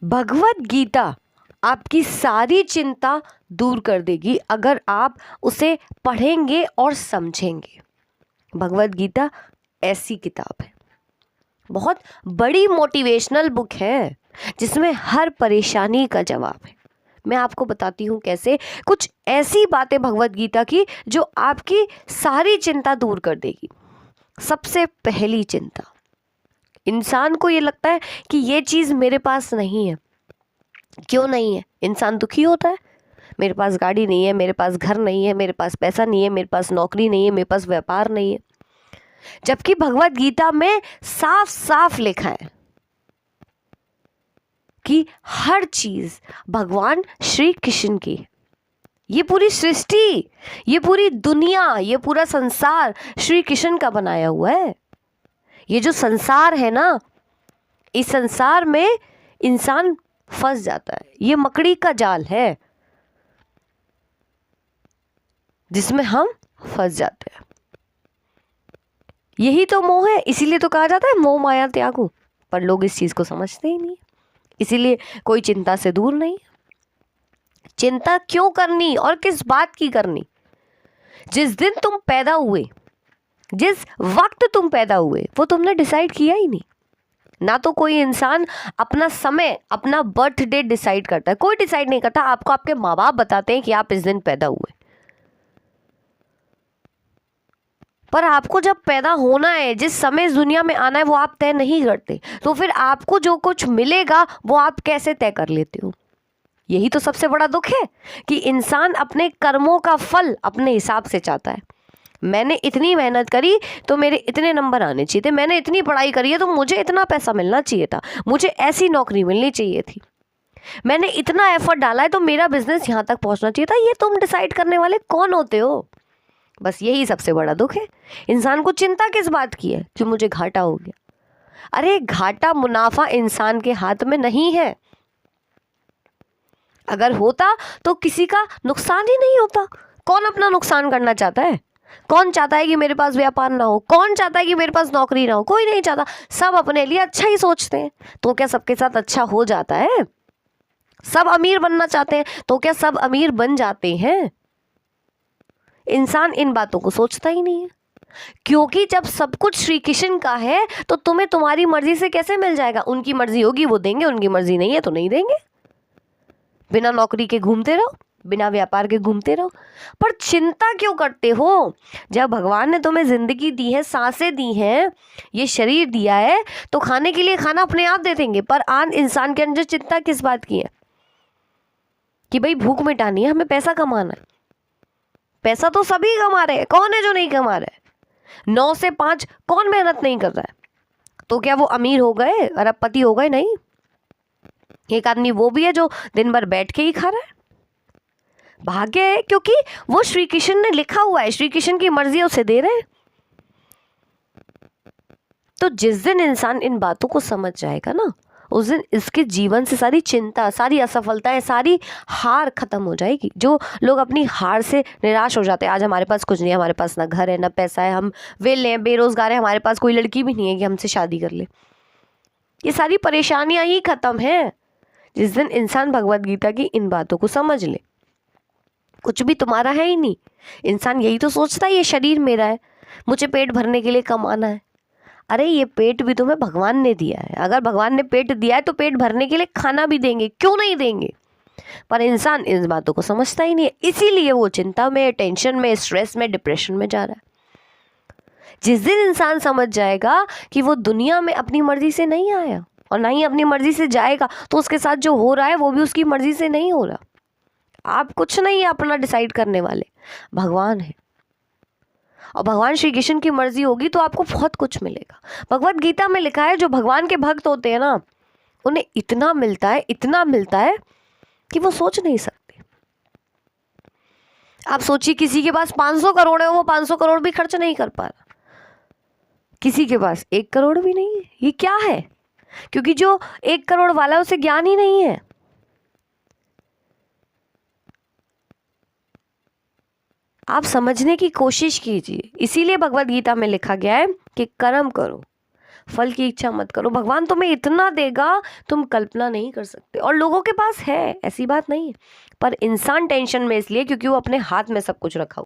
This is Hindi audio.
भगवत गीता आपकी सारी चिंता दूर कर देगी अगर आप उसे पढ़ेंगे और समझेंगे। भगवत गीता ऐसी किताब है, बहुत बड़ी मोटिवेशनल बुक है जिसमें हर परेशानी का जवाब है। मैं आपको बताती हूँ कैसे, कुछ ऐसी बातें भगवत गीता की जो आपकी सारी चिंता दूर कर देगी। सबसे पहली चिंता, इंसान को ये लगता है कि ये चीज़ मेरे पास नहीं है। क्यों नहीं है? इंसान दुखी होता है, मेरे पास गाड़ी नहीं है, मेरे पास घर नहीं है, मेरे पास पैसा नहीं है, मेरे पास नौकरी नहीं है, मेरे पास व्यापार नहीं है। जबकि भगवत गीता में साफ साफ लिखा है कि हर चीज भगवान श्री कृष्ण की है। ये पूरी सृष्टि, ये पूरी दुनिया, ये पूरा संसार श्री कृष्ण का बनाया हुआ है। ये जो संसार है ना, इस संसार में इंसान फंस जाता है। ये मकड़ी का जाल है जिसमें हम फंस जाते हैं। यही तो मोह है, इसीलिए तो कहा जाता है मोह माया त्यागो। पर लोग इस चीज को समझते ही नहीं, इसीलिए कोई चिंता से दूर नहीं। चिंता क्यों करनी और किस बात की करनी? जिस दिन तुम पैदा हुए, जिस वक्त तुम पैदा हुए, वो तुमने डिसाइड किया ही नहीं ना। तो कोई इंसान अपना समय, अपना बर्थडे डिसाइड करता है? कोई डिसाइड नहीं करता। आपको आपके माँ बाप बताते हैं कि आप इस दिन पैदा हुए, पर आपको जब पैदा होना है, जिस समय इस दुनिया में आना है, वो आप तय नहीं करते। तो फिर आपको जो कुछ मिलेगा वो आप कैसे तय कर लेते हो? यही तो सबसे बड़ा दुख है कि इंसान अपने कर्मों का फल अपने हिसाब से चाहता है। मैंने इतनी मेहनत करी तो मेरे इतने नंबर आने चाहिए थे, मैंने इतनी पढ़ाई करी है तो मुझे इतना पैसा मिलना चाहिए था, मुझे ऐसी नौकरी मिलनी चाहिए थी, मैंने इतना एफर्ट डाला है तो मेरा बिजनेस यहाँ तक पहुँचना चाहिए था। ये तुम डिसाइड करने वाले कौन होते हो? बस यही सबसे बड़ा दुख है। इंसान को चिंता किस बात की है कि मुझे घाटा हो गया। अरे घाटा मुनाफा इंसान के हाथ में नहीं है। अगर होता तो किसी का नुकसान ही नहीं होता। कौन अपना नुकसान करना चाहता है? कौन चाहता है कि मेरे पास व्यापार ना हो? कौन चाहता है कि मेरे पास नौकरी ना हो? कोई नहीं चाहता। सब अपने लिए अच्छा ही सोचते हैं। तो क्या सबके साथ अच्छा हो जाता है? सब अमीर बनना चाहते हैं तो क्या सब अमीर बन जाते हैं? इंसान इन बातों को सोचता ही नहीं है, क्योंकि जब सब कुछ श्री कृष्ण का है तो तुम्हें तुम्हारी मर्जी से कैसे मिल जाएगा? उनकी मर्जी होगी वो देंगे, उनकी मर्जी नहीं है तो नहीं देंगे। बिना नौकरी के घूमते रहो, बिना व्यापार के घूमते रहो। पर चिंता क्यों करते हो? जब भगवान ने तुम्हें जिंदगी दी है, सांसें दी हैं, ये शरीर दिया है, तो खाने के लिए खाना अपने आप दे देंगे। पर आज इंसान के अंदर चिंता किस बात की है? कि भाई भूख मिटानी है, हमें पैसा कमाना है। पैसा तो सभी कमा रहे हैं, कौन है जो नहीं कमा रहा है? 9 से 5 कौन मेहनत नहीं कर रहा है? तो क्या वो अमीर हो गए, अरबपति हो गए? नहीं। एक आदमी वो भी है जो दिन भर बैठ के ही खा रहा है। भाग्य है, क्योंकि वो श्री कृष्ण ने लिखा हुआ है, श्री कृष्ण की मर्जी उसे दे रहे हैं। तो जिस दिन इंसान इन बातों को समझ जाएगा ना, उस दिन इसके जीवन से सारी चिंता, सारी असफलताएं, सारी हार खत्म हो जाएगी। जो लोग अपनी हार से निराश हो जाते हैं, आज हमारे पास कुछ नहीं है, हमारे पास ना घर है ना पैसा है, हम वेले हैं, बेरोजगार हैं, हमारे पास कोई लड़की भी नहीं है कि हमसे शादी कर ले, ये सारी परेशानियां ही खत्म हैं जिस दिन इंसान भगवत गीता की इन बातों को समझ ले। कुछ भी तुम्हारा है ही नहीं। इंसान यही तो सोचता है ये शरीर मेरा है, मुझे पेट भरने के लिए कमाना है। अरे ये पेट भी तुम्हें भगवान ने दिया है। अगर भगवान ने पेट दिया है तो पेट भरने के लिए खाना भी देंगे, क्यों नहीं देंगे? पर इंसान इन बातों को समझता ही नहीं है, इसीलिए वो चिंता में, टेंशन में, स्ट्रेस में, डिप्रेशन में जा रहा है। जिस दिन इंसान समझ जाएगा कि वो दुनिया में अपनी मर्जी से नहीं आया और ना ही अपनी मर्जी से जाएगा, तो उसके साथ जो हो रहा है वो भी उसकी मर्जी से नहीं हो रहा। आप कुछ नहीं है अपना डिसाइड करने वाले, भगवान है। और भगवान श्री कृष्ण की मर्जी होगी तो आपको बहुत कुछ मिलेगा। भगवत गीता में लिखा है जो भगवान के भक्त होते हैं ना, उन्हें इतना मिलता है, इतना मिलता है कि वो सोच नहीं सकते। आप सोचिए, किसी के पास 500 करोड़ है, वो 500 करोड़ भी खर्च नहीं कर पा रहा। किसी के पास 1 करोड़ भी नहीं है। ये क्या है? क्योंकि जो 1 करोड़ वाला है उसे ज्ञान ही नहीं है। आप समझने की कोशिश कीजिए। इसीलिए भगवत गीता में लिखा गया है कि कर्म करो, फल की इच्छा मत करो, भगवान तुम्हें इतना देगा तुम कल्पना नहीं कर सकते। और लोगों के पास है, ऐसी बात नहीं है, पर इंसान टेंशन में इसलिए क्योंकि वो अपने हाथ में सब कुछ रखा हुआ